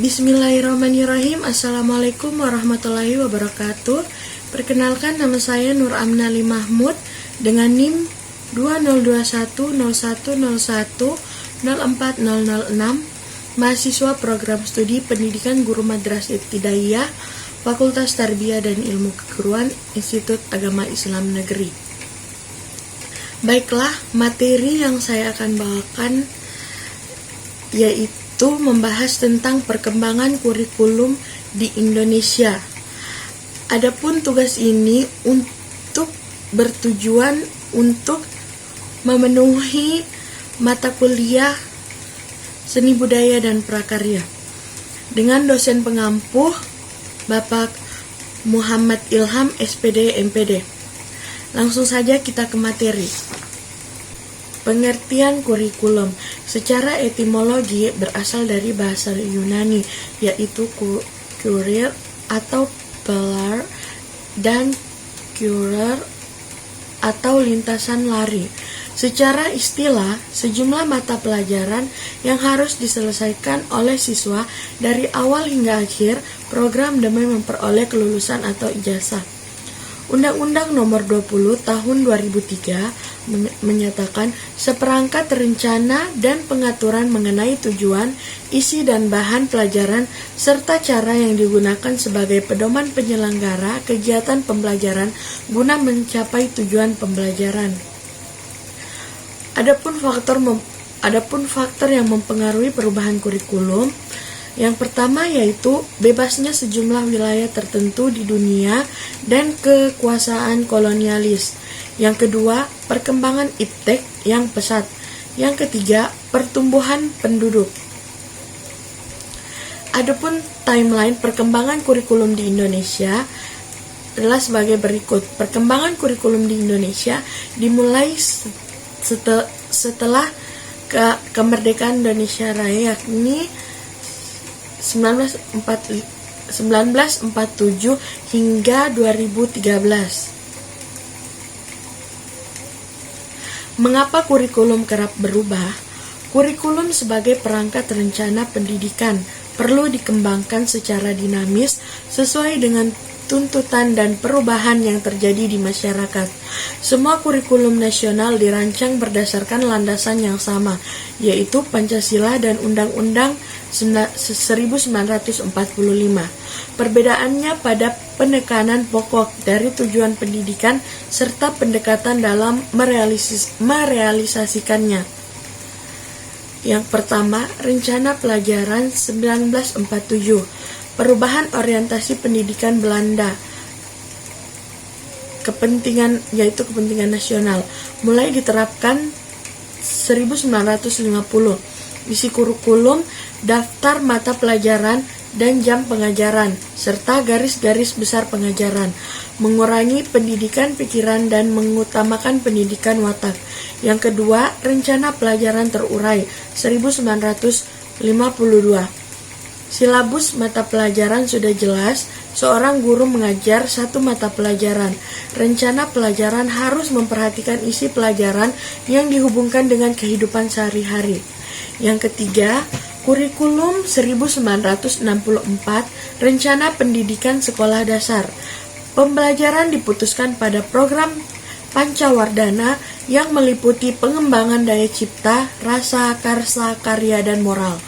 Bismillahirrahmanirrahim. Assalamualaikum warahmatullahi wabarakatuh. Perkenalkan, nama saya Nur Amnali Mahmud dengan NIM 202101010406, mahasiswa program studi pendidikan guru madrasah ibtidaiyah Fakultas Tarbiyah dan Ilmu Keguruan Institut Agama Islam Negeri. Baiklah, materi yang saya akan bawakan yaitu membahas tentang perkembangan kurikulum di Indonesia. Adapun tugas ini bertujuan untuk memenuhi mata kuliah seni budaya dan prakarya dengan dosen pengampuh Bapak Muhammad Ilham SPD MPD. Langsung saja kita ke materi. Pengertian kurikulum secara etimologi berasal dari bahasa Yunani, yaitu kurir atau pelar dan kurer atau lintasan lari. Secara istilah, sejumlah mata pelajaran yang harus diselesaikan oleh siswa dari awal hingga akhir program demi memperoleh kelulusan atau ijazah. Undang-Undang Nomor 20 Tahun 2003 menyatakan seperangkat rencana dan pengaturan mengenai tujuan, isi dan bahan pelajaran serta cara yang digunakan sebagai pedoman penyelenggara kegiatan pembelajaran guna mencapai tujuan pembelajaran. Adapun faktor yang mempengaruhi perubahan kurikulum, yang pertama yaitu bebasnya sejumlah wilayah tertentu di dunia dan kekuasaan kolonialis. Yang kedua, perkembangan iptek yang pesat. Yang ketiga, pertumbuhan penduduk. Adapun timeline perkembangan kurikulum di Indonesia adalah sebagai berikut. Perkembangan kurikulum di Indonesia dimulai setelah kemerdekaan Indonesia Raya, yakni 1947 hingga 2013. Mengapa kurikulum kerap berubah? Kurikulum sebagai perangkat rencana pendidikan perlu dikembangkan secara dinamis sesuai dengan tuntutan dan perubahan yang terjadi di masyarakat. Semua kurikulum nasional dirancang berdasarkan landasan yang sama, yaitu Pancasila dan Undang-Undang 1945. Perbedaannya pada penekanan pokok dari tujuan pendidikan serta pendekatan dalam merealisasikannya. Yang pertama, Rencana Pelajaran 1947. Perubahan orientasi pendidikan Belanda, kepentingan nasional, mulai diterapkan 1950. Isi kurikulum, daftar mata pelajaran dan jam pengajaran, serta garis-garis besar pengajaran, mengurangi pendidikan pikiran dan mengutamakan pendidikan watak. Yang kedua, Rencana Pelajaran Terurai 1952. Silabus mata pelajaran sudah jelas, seorang guru mengajar satu mata pelajaran. Rencana pelajaran harus memperhatikan isi pelajaran yang dihubungkan dengan kehidupan sehari-hari. Yang ketiga, Kurikulum 1964, Rencana Pendidikan Sekolah Dasar. Pembelajaran diputuskan pada program Pancawardhana yang meliputi pengembangan daya cipta, rasa, karsa, karya, dan moral.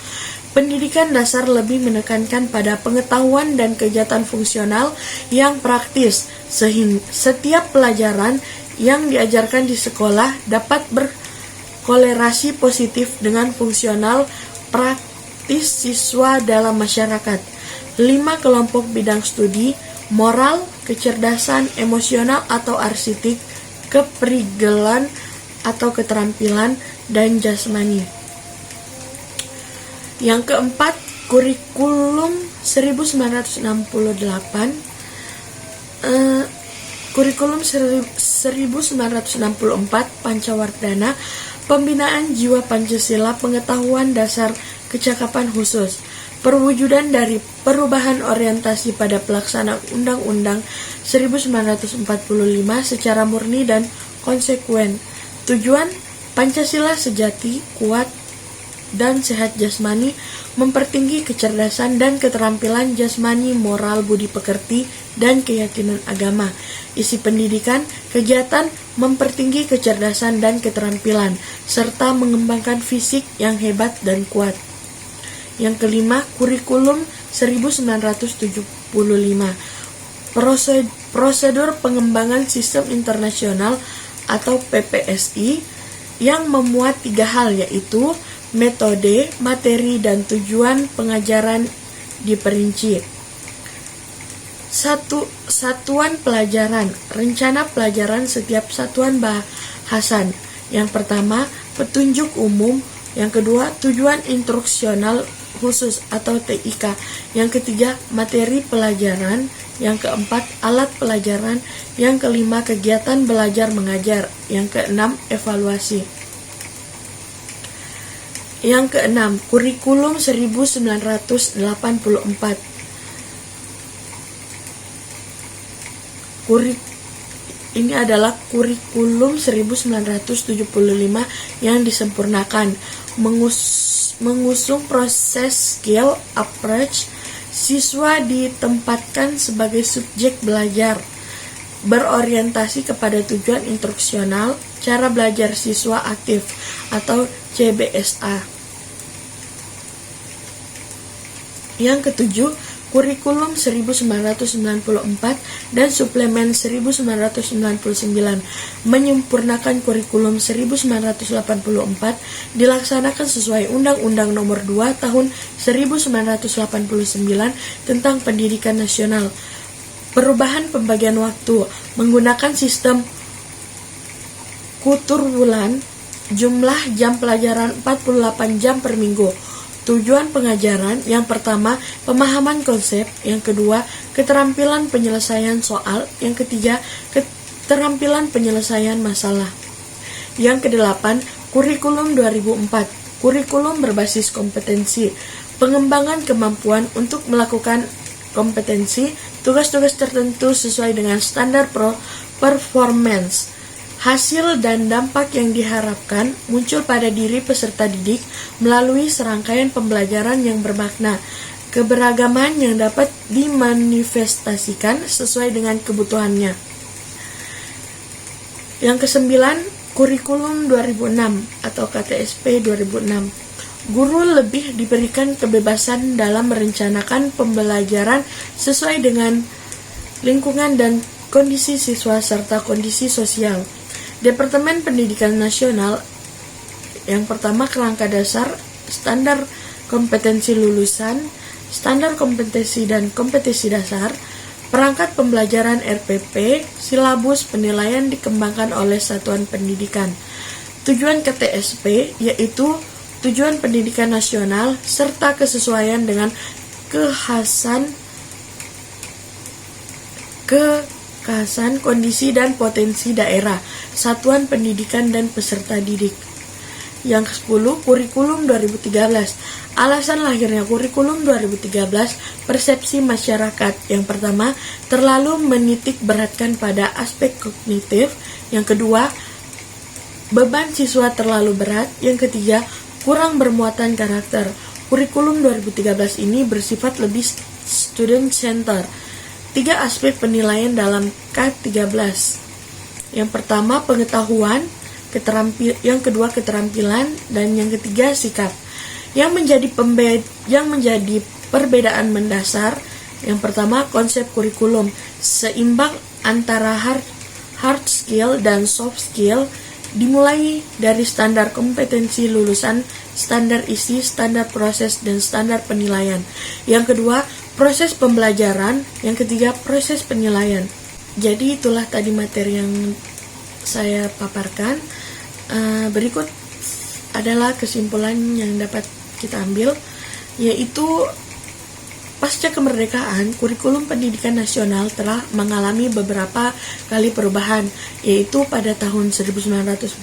Pendidikan dasar lebih menekankan pada pengetahuan dan kegiatan fungsional yang praktis, sehingga setiap pelajaran yang diajarkan di sekolah dapat berkolerasi positif dengan fungsional praktis siswa dalam masyarakat. 5 kelompok bidang studi: moral, kecerdasan, emosional atau arsitek, keprigelan atau keterampilan, dan jasmani. Yang keempat, Kurikulum 1964. Kurikulum 1964 Pancawardhana, pembinaan jiwa Pancasila, pengetahuan dasar, kecakapan khusus. Perwujudan dari perubahan orientasi pada pelaksanaan Undang-Undang 1945 secara murni dan konsekuen. Tujuan Pancasila sejati, kuat, dan sehat jasmani, mempertinggi kecerdasan dan keterampilan jasmani, moral, budi pekerti, dan keyakinan agama. Isi pendidikan, kegiatan mempertinggi kecerdasan dan keterampilan, serta mengembangkan fisik yang hebat dan kuat. Yang kelima, kurikulum 1975. Prosedur pengembangan sistem internasional atau PPSI yang memuat 3 hal, yaitu metode, materi, dan tujuan pengajaran diperinci. Satuan pelajaran, rencana pelajaran setiap satuan bahasan. Yang pertama, petunjuk umum. Yang kedua, tujuan instruksional khusus atau TIK. Yang ketiga, materi pelajaran. Yang keempat, alat pelajaran. Yang kelima, kegiatan belajar mengajar. Yang keenam, evaluasi. Yang keenam, kurikulum 1984. Ini adalah kurikulum 1975 yang disempurnakan, mengusung proses skill approach. Siswa ditempatkan sebagai subjek belajar, berorientasi kepada tujuan instruksional, cara belajar siswa aktif atau CBSA. Yang ketujuh, kurikulum 1994 dan suplemen 1999 menyempurnakan kurikulum 1984, dilaksanakan sesuai Undang-Undang Nomor 2 Tahun 1989 tentang Pendidikan Nasional. Perubahan pembagian waktu menggunakan sistem kutur bulan, jumlah jam pelajaran 48 jam per minggu. Tujuan pengajaran, yang pertama, pemahaman konsep. Yang kedua, keterampilan penyelesaian soal. Yang ketiga, keterampilan penyelesaian masalah. Yang kedelapan, kurikulum 2004. Kurikulum berbasis kompetensi. Pengembangan kemampuan untuk melakukan kompetensi, tugas-tugas tertentu sesuai dengan standar performance. Hasil dan dampak yang diharapkan muncul pada diri peserta didik melalui serangkaian pembelajaran yang bermakna, keberagaman yang dapat dimanifestasikan sesuai dengan kebutuhannya. Yang kesembilan, kurikulum 2006 atau KTSP 2006. Guru lebih diberikan kebebasan dalam merencanakan pembelajaran sesuai dengan lingkungan dan kondisi siswa serta kondisi sosial. Departemen Pendidikan Nasional, yang pertama, kerangka dasar, standar kompetensi lulusan, standar kompetensi dan kompetensi dasar, perangkat pembelajaran RPP, silabus penilaian dikembangkan oleh satuan pendidikan. Tujuan KTSP yaitu tujuan pendidikan nasional serta kesesuaian dengan kekhasan kondisi dan potensi daerah, satuan pendidikan dan peserta didik. Yang ke-10, kurikulum 2013. Alasan lahirnya kurikulum 2013, persepsi masyarakat. Yang pertama, terlalu menitik beratkan pada aspek kognitif. Yang kedua, beban siswa terlalu berat. Yang ketiga, kurang bermuatan karakter. Kurikulum 2013 ini bersifat lebih student center. 3 aspek penilaian dalam K13. Yang pertama, pengetahuan, yang kedua keterampilan, dan yang ketiga sikap. Yang menjadi perbedaan mendasar, yang pertama, konsep kurikulum seimbang antara hard skill dan soft skill, dimulai dari standar kompetensi lulusan, standar isi, standar proses, dan standar penilaian. Yang kedua, proses pembelajaran. Yang ketiga, proses penilaian. Jadi itulah tadi materi yang saya paparkan. Berikut adalah kesimpulan yang dapat kita ambil, yaitu Pasca kemerdekaan, kurikulum pendidikan nasional telah mengalami beberapa kali perubahan, yaitu pada tahun 1947,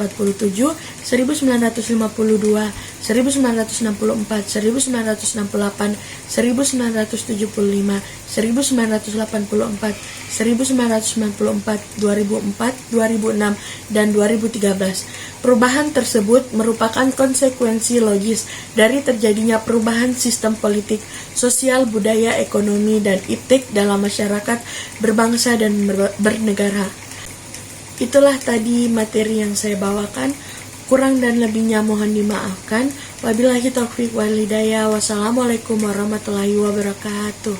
1952, 1964, 1968, 1975, 1984, 1994, 2004, 2006, dan 2013. Perubahan tersebut merupakan konsekuensi logis dari terjadinya perubahan sistem politik, sosial, budaya, ekonomi, dan etik dalam masyarakat berbangsa dan bernegara. Itulah tadi materi yang saya bawakan. Kurang dan lebihnya mohon dimaafkan. Wabillahi taufiq wal hidayah. Wassalamualaikum warahmatullahi wabarakatuh.